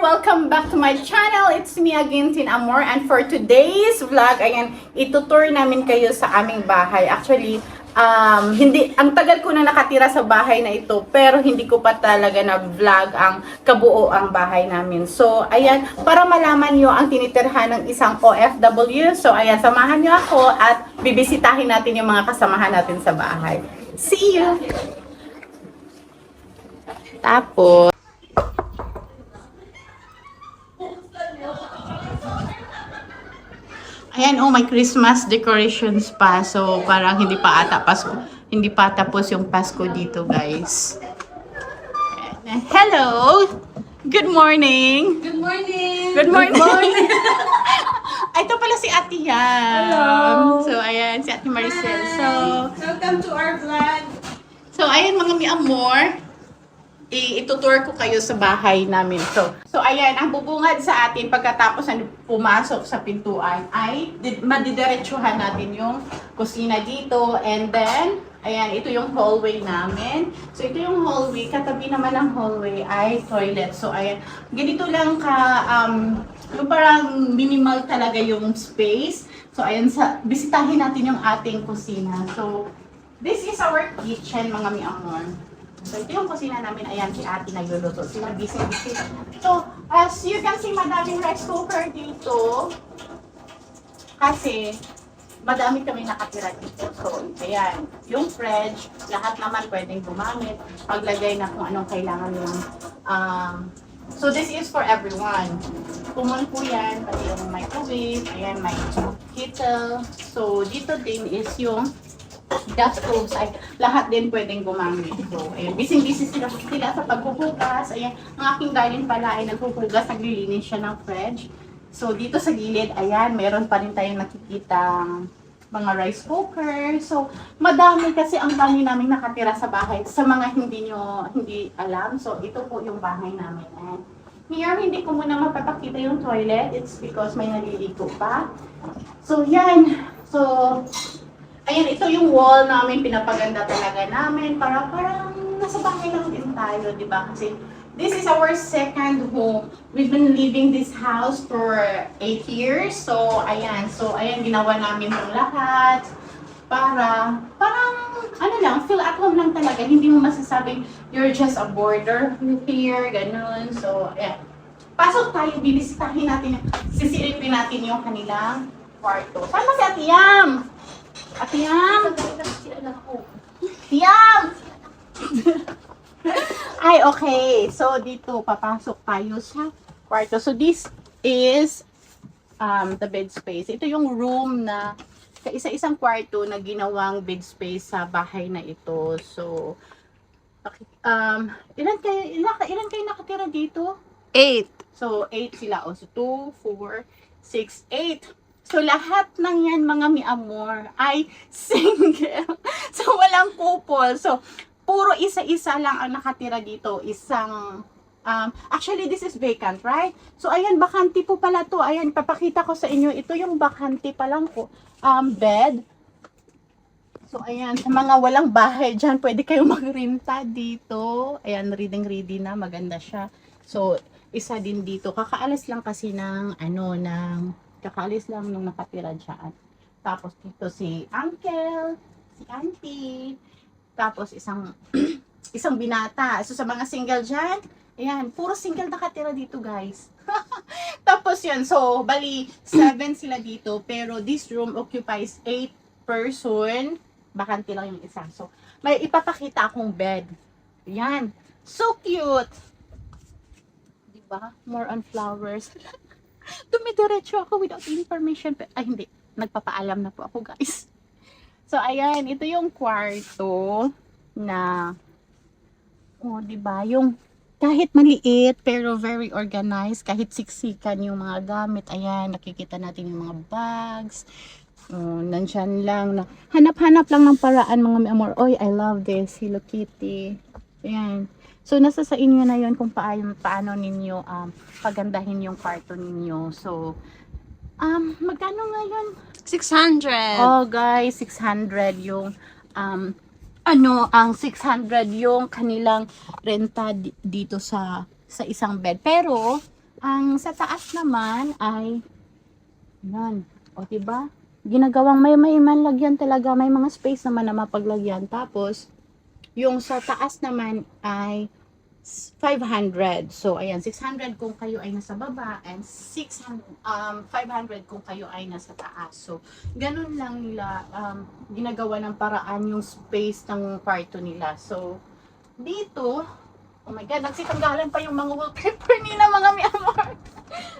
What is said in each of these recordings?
Welcome back to my channel. It's me again, Tin Amor. And for today's vlog, ayan, itutour namin kayo sa aming bahay. Actually, ang tagal ko na nakatira sa bahay na ito, pero hindi ko pa talaga na vlog ang kabuo ang bahay namin. So, ayan, para malaman nyo ang tinitirhan ng isang OFW. So, ayan, samahan nyo ako at bibisitahin natin yung mga kasamahan natin sa bahay. See you! Tapos, ayan, oh, may Christmas decorations pa. So, parang hindi pa ata Pasko. Hindi pa tapos yung Pasko dito, guys. Ayan. Hello! Good morning! Good morning! Good morning! Ay, ito pala si Ate Yam. Hello! So, ayan, si Ate Maricel. Hi. So, Welcome to our vlog. ayan mga mi amor. Itutour ko kayo sa bahay namin. So ayan, ang bubungad sa atin pagkatapos na pumasok sa pintuan ay madidiretsuhan natin yung kusina dito. And then, ayan, ito yung hallway namin. So ito yung hallway. Katabi naman ng hallway ay toilet. So ayan, ganito lang yung parang minimal talaga yung space. So ayan, bisitahin natin yung ating kusina. So, this is our kitchen, mga mi amor. So, ito yung kusina namin. Ayan, si ate nagluluto. Sila busy. So, as you can see, madaming rice cooker dito. Kasi, madami kami nakatira dito. So, ayan. Yung fridge, lahat naman pwedeng gumamit. Paglagay na kung anong kailangan nyo. So, this is for everyone. Kumon po yan. Pati yung microwave. Ayan, may kettle. So, dito din is yung gas stoves ay lahat din pwedeng gumamit. So, ayan, busy-busy sila sa paghuhugas. Ayan, ang aking darling pala ay naghuhugas, naglilinis siya ng fridge. So, dito sa gilid, ayan, meron pa rin tayong nakikitang mga rice cooker. So, madami kasi ang dami naming nakatira sa bahay. Sa mga hindi alam, so ito po yung bahay namin. And here, hindi ko muna mapapakita yung toilet. It's because may naliligo pa. So, yan. So, ayan, ito yung wall namin, pinapaganda talaga namin para parang nasa bahay lang din tayo, di ba? Kasi this is our second home. We've been living this house for 8 years. So, ayan, ginawa namin yung lahat para parang, feel at home lang talaga. Hindi mo masasabing you're just a boarder here, ganun. So, ayan. Pasok tayo, bibisitahin natin, sisilipin natin yung kanilang kwarto. Sama si Ate Yam! Ate Yam! Yam! Ay, okay. So, dito, papasok tayo sa kwarto. So, this is the bed space. Ito yung room na kaisa-isang kwarto na ginawang bed space sa bahay na ito. So, ilan kayo nakatira dito? 8. So, 8 sila. O, so, 2, 4, 6, 8. So, lahat ng yan, mga mi amor, ay single. So, walang couple. So, puro isa-isa lang ang nakatira dito. Actually, this is vacant, right? So, ayan, bakante po pala to. Ayan, papakita ko sa inyo. Ito yung bakante pa lang po. Bed. So, ayan, sa mga walang bahay dyan, pwede kayong magrenta dito. Ayan, ready na. Maganda siya. So, isa din dito. Kakaalis lang kasi kakaalis lang nung nakatira dyan. Tapos dito si uncle, si auntie, tapos isang binata. So sa mga single dyan, ayan, puro single nakatira dito, guys. Tapos yun, so bali 7 sila dito, pero this room occupies 8 person. Bakante lang yung isa. So may ipapakita akong bed. Ayan, so cute. Diba? More on flowers. Dumidiretso ako without information. Ay, hindi. Nagpapaalam na po ako, guys. So, ayan. Ito yung kwarto na, diba? Yung kahit maliit, pero very organized. Kahit siksikan yung mga gamit. Ayan, nakikita natin yung mga bags. Nandyan lang na, hanap-hanap lang ng paraan, mga mi amor. Oy, I love this. Hello Kitty. Ayan. So, nasa sa inyo na yun kung paano ninyo pagandahin yung kwarto ninyo. So, magkano ngayon? 600. Oh, guys, 600 yung, ang 600 yung kanilang renta dito sa isang bed. Pero, Ang sa taas naman ay, yan, o diba? Ginagawang may manlagyan talaga, may mga space naman na mapaglagyan. Tapos, yung sa taas naman ay 500. So, ayan, 600 kung kayo ay nasa baba and 500 kung kayo ay nasa taas. So, ganun lang nila ginagawa ng paraan yung space ng kwarto nila. So, dito, oh my God, nagsitanggalan pa yung mga wallpaper nila, mga mi amor.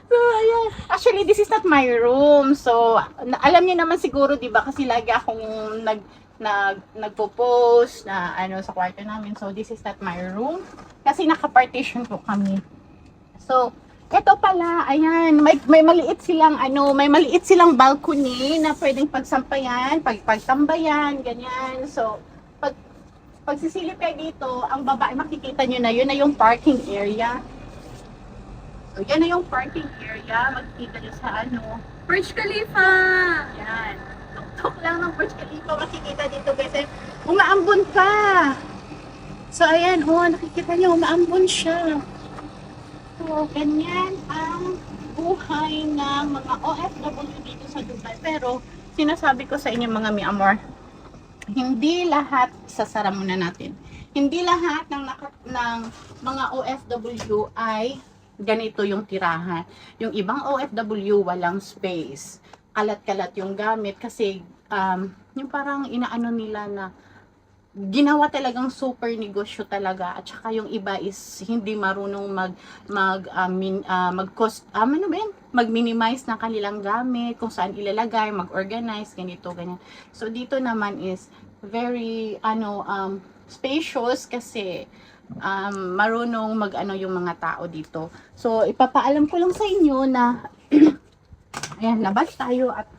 So, ayan. Actually, this is not my room. So, alam niyo naman siguro, di ba? Kasi lagi akong nagpo-post na ano sa kwarto namin. So, this is not my room. Kasi naka-partition po kami. So, ito pala, ayan, may maliit silang may maliit silang balcony na pwedeng pagsampayan, pagtambayan, ganyan. So, pag sisilip kayo dito, ang baba, makikita nyo na, yun na yung parking area. So, yan na yung parking area. Makikita nyo sa Burj Khalifa! yan. Tuk-tuk lang ng Burj Khalifa, makikita dito kasi umaambon ka. So, ayan, nakikita nyo, umaambon siya. So, ganyan ang buhay ng mga OFW dito sa Dubai. Pero, sinasabi ko sa inyo mga mi amor, hindi lahat, sasara muna natin, hindi lahat ng mga OFW ay ganito yung tirahan. Yung ibang OFW walang space. Kalat-kalat yung gamit kasi yung parang inaano nila na ginawa talagang super negosyo talaga at saka yung iba is hindi marunong mag-minimize ng kanilang gamit, kung saan ilalagay, mag-organize, ganito, ganyan. So dito naman is very spacious kasi marunong yung mga tao dito. So ipapaalam ko lang sa inyo na ayan, labas tayo at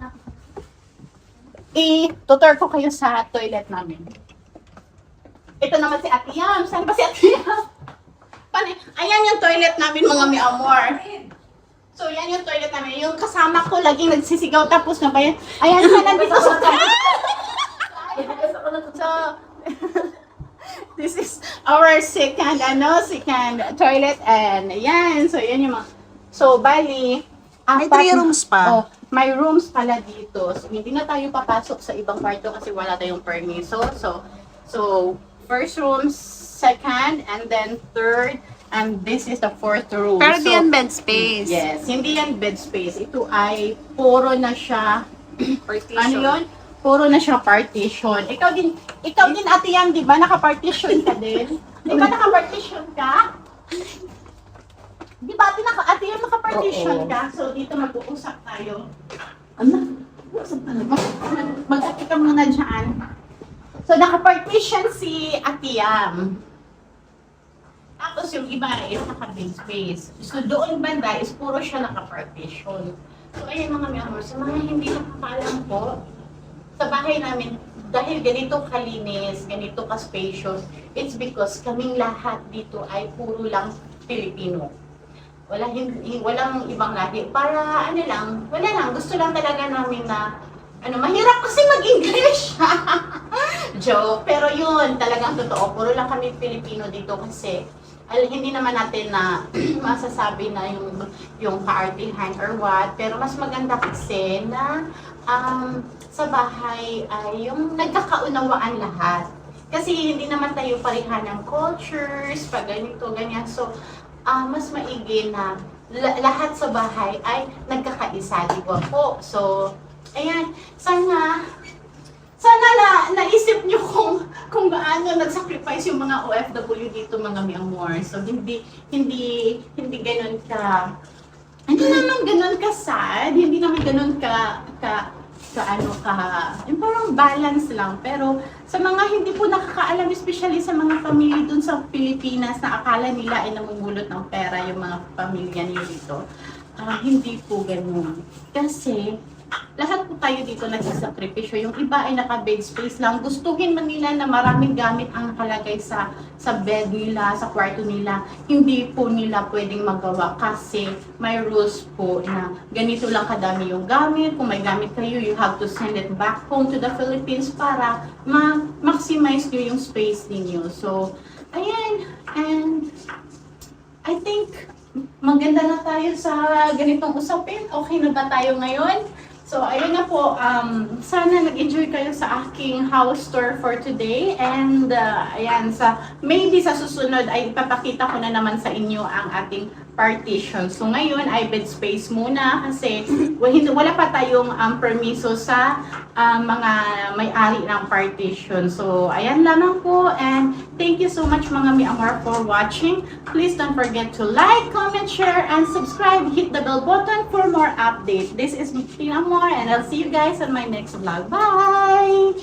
tutor ko kayo sa toilet namin. Ito naman si Ate Yam. Saan ba si Ate Yam? Ayan yung toilet namin mga mi amor. So, yan yung toilet namin. Yung kasama ko laging nagsisigaw tapos na ba yan? Ayan ka nandito sa So, this is our second toilet and ayan. So, yan yung mga. So, bali, May 3 rooms pa. May rooms pala dito. So, hindi na tayo papasok sa ibang kwarto kasi wala tayong permiso. So, first room, second, and then third, and this is the fourth room. Pero di yan bed space. Yes, hindi yan bed space. Ito ay puro na siya, Partition. ano yun? Puro na siya partition. Ikaw din Ate Yang, di ba? Naka-partition ka din? Di ba naka-partition ka? Di ba Ate Yang naka-partition ka? So, dito mag-uusap tayo. Mag-ati ka muna dyan. So, naka-partition si Ate Yam. Tapos yung iba is naka-bed space. So, doon banda is puro siya naka-partition. So, ayun mga mi amor, sa mga hindi nakakaalam po, sa bahay namin, dahil ganito kalinis, ganito ka-spacious, it's because kaming lahat dito ay puro lang Pilipino. Walang ibang lahi. Para wala lang, gusto lang talaga namin na mahirap kasi mag-English. Joke. Pero yun, talagang totoo. Puro lang kami Pilipino dito kasi hindi naman natin na masasabi na yung kaartihan or what. Pero mas maganda kasi na sa bahay ay yung nagkakaunawaan lahat. Kasi hindi naman tayo pareha ng cultures, pag ganito, ganyan. So, mas maigi na lahat sa bahay ay nagkakaisa, di ba po? So, ayan, sana naisip nyo kung gaano nag-sacrifice yung mga OFW dito mga mi amor. So hindi ganoon hindi naman ganoon ka sad, hindi naman ganoon yung parang balance lang. Pero sa mga hindi po nakakaalam, especially sa mga pamilya dun sa Pilipinas na akala nila ay namumulot ng pera yung mga pamilya niyo dito, hindi po ganoon. Kasi lahat po tayo dito nagsasakripisyo. Yung iba ay naka-bed space lang. Gustuhin man nila na maraming gamit ang nakalagay sa bed nila, sa kwarto nila. Hindi po nila pwedeng magawa kasi may rules po na ganito lang kadami yung gamit. Kung may gamit kayo, you have to send it back home to the Philippines para ma-maximize nyo yung space ninyo. So, ayan. And I think maganda na tayo sa ganitong usapin. Okay na ba tayo ngayon? So, ayun na po. Sana nag-enjoy kayo sa aking house tour for today. And, ayan, maybe sa susunod ay ipapakita ko na naman sa inyo ang ating partition. So, ngayon ay bed space muna kasi wala pa tayong permiso sa mga may-ari ng partition. So, ayan lamang po. And thank you so much mga Mi Amor for watching. Please don't forget to like, comment, share, and subscribe. Hit the bell button for more updates. This is Mi Amor and I'll see you guys on my next vlog. Bye!